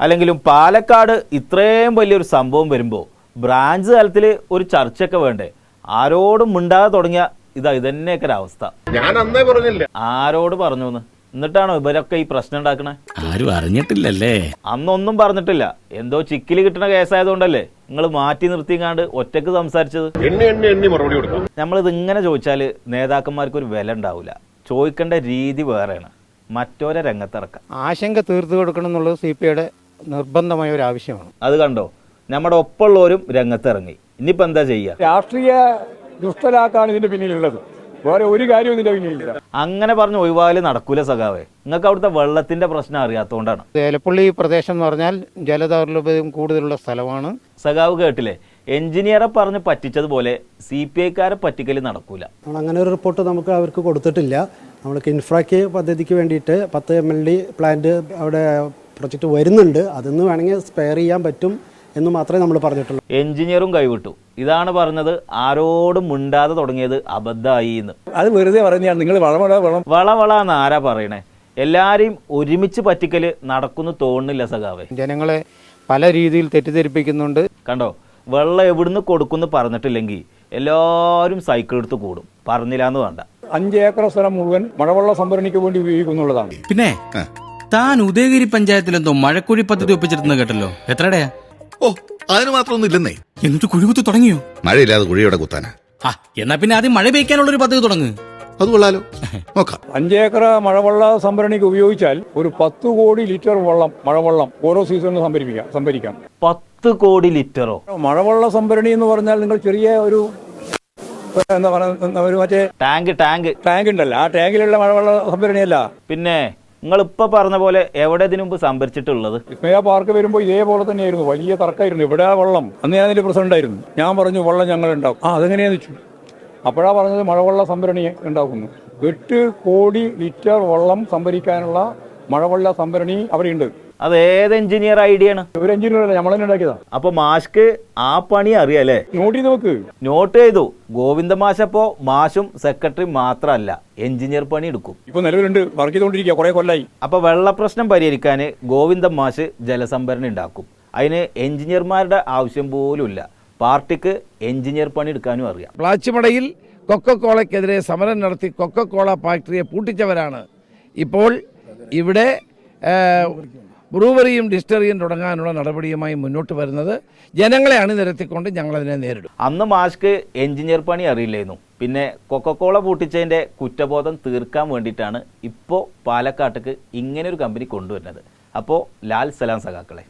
അല്ലെങ്കിലും പാലക്കാട് ഇത്രയും വലിയൊരു സംഭവം വരുമ്പോൾ ബ്രാഞ്ച് തലത്തിൽ ഒരു ചർച്ചയൊക്കെ വേണ്ടേ? ആരോടും മിണ്ടാതെ തുടങ്ങിയ ഇതന്നെയൊക്കെ ഒരു അവസ്ഥ. ഞാൻ അന്നേ പറഞ്ഞില്ല. ആരോട് പറഞ്ഞു? എന്നിട്ടാണോ ഇവരൊക്കെ ഈ പ്രശ്നം ഉണ്ടാക്കണേ? ആരും അറിഞ്ഞിട്ടില്ലല്ലേ? അന്നൊന്നും പറഞ്ഞിട്ടില്ല. എന്തോ ചിക്കില് കിട്ടുന്ന കേസായതുകൊണ്ടല്ലേ നിങ്ങൾ മാറ്റി നിർത്തിക്കാണ്ട് ഒറ്റക്ക് സംസാരിച്ചത്. എണ്ണി മറുപടി കൊടുക്കാം. നമ്മളിത് ഇങ്ങനെ ചോദിച്ചാൽ നേതാക്കന്മാർക്ക് ഒരു വില ഉണ്ടാവില്ല. ചോദിക്കേണ്ട രീതി വേറെയാണ്. മറ്റോരെ രംഗത്തിറക്കാം. ആശങ്ക തീർത്തു കൊടുക്കണം എന്നുള്ളത് CPIയുടെ നിർബന്ധമായ ഒരു ആവശ്യമാണ്. അത് കണ്ടോ, നമ്മുടെ ഒപ്പമുള്ളവരും രംഗത്തിറങ്ങി. ഇനിയിപ്പോൾ എന്താ ചെയ്യുക? രാഷ്ട്രീയ ദുഷ്ടലാക്കാണ് ഇതിന്റെ പിന്നിലുള്ളത്. വേറെ ഒരു കാര്യവും ഇതിന്റെ പിന്നിലില്ല. അങ്ങനെ പറഞ്ഞ് ഒഴിവാല് നടക്കൂല സഖാവേ. നിങ്ങൾക്ക് അവിടുത്തെ വെള്ളത്തിന്റെ പ്രശ്നം അറിയാത്തതുകൊണ്ടാണ്. ഏലപ്പള്ളി പ്രദേശം എന്ന് പറഞ്ഞാൽ ജലദൗർലഭ്യം കൂടുതലുള്ള സ്ഥലമാണ്. സഖാവ് കേട്ടില്ലേ? എഞ്ചിനീയറെ പറഞ്ഞ് പറ്റിച്ചതുപോലെ CPIക്കാരെ പറ്റിക്കൽ നടക്കൂല. അങ്ങനെ ഒരു റിപ്പോർട്ട് നമുക്ക് അവർക്ക് കൊടുത്തിട്ടില്ല. നമ്മൾക്ക് ഇൻഫ്രാക്ക് പദ്ധതിക്ക് വേണ്ടിയിട്ട് 10 MLD പ്ലാന്റ് അവിടെ പ്രൊജക്റ്റ് വരുന്നുണ്ട്. അതിന്ന് വേണമെങ്കിൽ സ്പെയർ ചെയ്യാൻ പറ്റും എന്ന് മാത്രമേ നമ്മൾ പറഞ്ഞിട്ടുള്ളൂ. എഞ്ചിനീയറും കൈവിട്ടു. ഇതാണ് പറഞ്ഞത്. ആരോടും മിണ്ടാതെ തുടങ്ങിയത് അബദ്ധമായി എന്ന്. അത് വെറുതെ പറയുന്നതാണ്. നിങ്ങൾ വള എന്ന് ആരാ പറയണേ? എല്ലാരെയും ഒരുമിച്ച് പറ്റിക്കല് നടക്കുന്നു തോന്നുന്നില്ല സഖാവേ. ജനങ്ങളെ പല രീതിയിൽ തെറ്റിദ്ധരിപ്പിക്കുന്നുണ്ട്. കണ്ടോ, വെള്ളം എവിടുന്ന് കൊടുക്കുന്നു പറഞ്ഞിട്ടില്ലെങ്കിൽ എല്ലാവരും സൈക്കിൾ എടുത്ത് കൂടും. പറഞ്ഞില്ല എന്ന് വേണ്ട. 5 ഏക്കർ സ്ഥലം മുഴുവൻ മഴവെള്ള സംഭരണിക്ക് വേണ്ടി ഉപയോഗിക്കുന്നുള്ളതാണ്. പിന്നെ താൻ ഉദയഗിരി പഞ്ചായത്തിൽ എന്തോ മഴക്കുഴി പദ്ധതി ഒപ്പിച്ചിരുന്നു കേട്ടല്ലോ. എത്രടയാ? ഓ, അതിന് മാത്രമൊന്നും ഇല്ലെന്നേ. എന്നിട്ട് കുഴികുത്തി തുടങ്ങിയോ? മഴയില്ലാതെ കുഴിയോടെ കുത്താനാ. എന്നാ പിന്നെ ആദ്യം മഴ പെയ്ക്കാനുള്ള ഒരു പദ്ധതി തുടങ്ങ്. അത് കൊള്ളാലോ, നോക്കാം. 5 ഏക്കർ മഴവെള്ള സംഭരണിക്ക് ഉപയോഗിച്ചാൽ ഒരു 10 കോടി ലിറ്റർ മഴവെള്ളം ഓരോ സീസണിലും സംഭരിക്കാം. 10 കോടി ലിറ്ററോ? മഴവെള്ള സംഭരണി എന്ന് പറഞ്ഞാൽ നിങ്ങൾ ചെറിയ ഒരു എന്താ പറയുക, മറ്റേ ടാങ്ക് ഉണ്ടല്ലോ, ആ ടാങ്കിലുള്ള മഴവെള്ള സംഭരണിയല്ല. പിന്നെ നിങ്ങൾ ഇപ്പൊ പറഞ്ഞ പോലെ എവിടെ ഇതിനു മുമ്പ് സംഭരിച്ചിട്ടുള്ളത്? വിസ്മയ പാർക്ക് വരുമ്പോൾ ഇതേപോലെ തന്നെയായിരുന്നു. വലിയ തർക്കമായിരുന്നു. ഇവിടെ വെള്ളം, അന്ന് ഞാൻ അതിന്റെ പ്രസിഡന്റ് ആയിരുന്നു. ഞാൻ പറഞ്ഞു വെള്ളം ഞങ്ങൾ ഉണ്ടാക്കും. അതെങ്ങനെയാന്ന് വെച്ചു. അപ്പോഴാ പറഞ്ഞത് മഴവെള്ള സംഭരണി ഉണ്ടാക്കുന്നു. 8 കോടി ലിറ്റർ വെള്ളം സംഭരിക്കാനുള്ള മഴവെള്ള സംഭരണി അവിടെയുണ്ട്. അത് ഏത് എഞ്ചിനീയർ ഐഡിയ ആണ്? ഒരു എഞ്ചിനീയർ അല്ല, നമ്മൾ തന്നെ ഉണ്ടാക്കിയതാ. അപ്പൊ മാഷ്ക്ക് ആ പണി അറിയാലേ? നോട്ട് ചെയ്ത് വെക്ക്. നോട്ട് ചെയ്തു. ഗോവിന്ദ മാഷപ്പോ മാഷും സെക്രട്ടറി മാത്രമല്ല, എഞ്ചിനീയർ പണി എടുക്കും. ഇപ്പൊ നിലവിലുണ്ട്, വർക്ക് ചെയ്തുകൊണ്ടിരിക്കുക, കുറെ കൊല്ലായി. അപ്പൊ വെള്ളപ്രശ്നം പരിഹരിക്കാൻ ഗോവിന്ദ മാഷ് ജലസംഭരണി ഉണ്ടാക്കും. അതിന് എഞ്ചിനീയർമാരുടെ ആവശ്യം പോലും ഇല്ല. പാർട്ടിക്ക് എഞ്ചിനീയർ പണി എടുക്കാനും അറിയാം. പ്ലാച്ചിമടയിൽ കൊക്കക്കോളയ്ക്കെതിരെ സമരം നടത്തി കൊക്കക്കോള ഫാക്ടറിയെ പൂട്ടിച്ചവരാണ് ഇപ്പോൾ ഇവിടെ ബ്രൂവറിയും ഡിസ്റ്ററിയും തുടങ്ങാനുള്ള നടപടിയുമായി മുന്നോട്ട് വരുന്നത്. ജനങ്ങളെ അണിനിരത്തിക്കൊണ്ട് ഞങ്ങളതിനെ നേരിടും. അന്ന് മാഷ്ക്ക് എഞ്ചിനീയർ പണി അറിയില്ലായിരുന്നു. പിന്നെ കൊക്കക്കോള പൂട്ടിച്ചതിൻ്റെ കുറ്റബോധം തീർക്കാൻ വേണ്ടിയിട്ടാണ് ഇപ്പോൾ പാലക്കാട്ടേക്ക് ഇങ്ങനൊരു കമ്പനി കൊണ്ടുവരുന്നത്. അപ്പോൾ ലാൽ സലാം സഖാക്കളെ.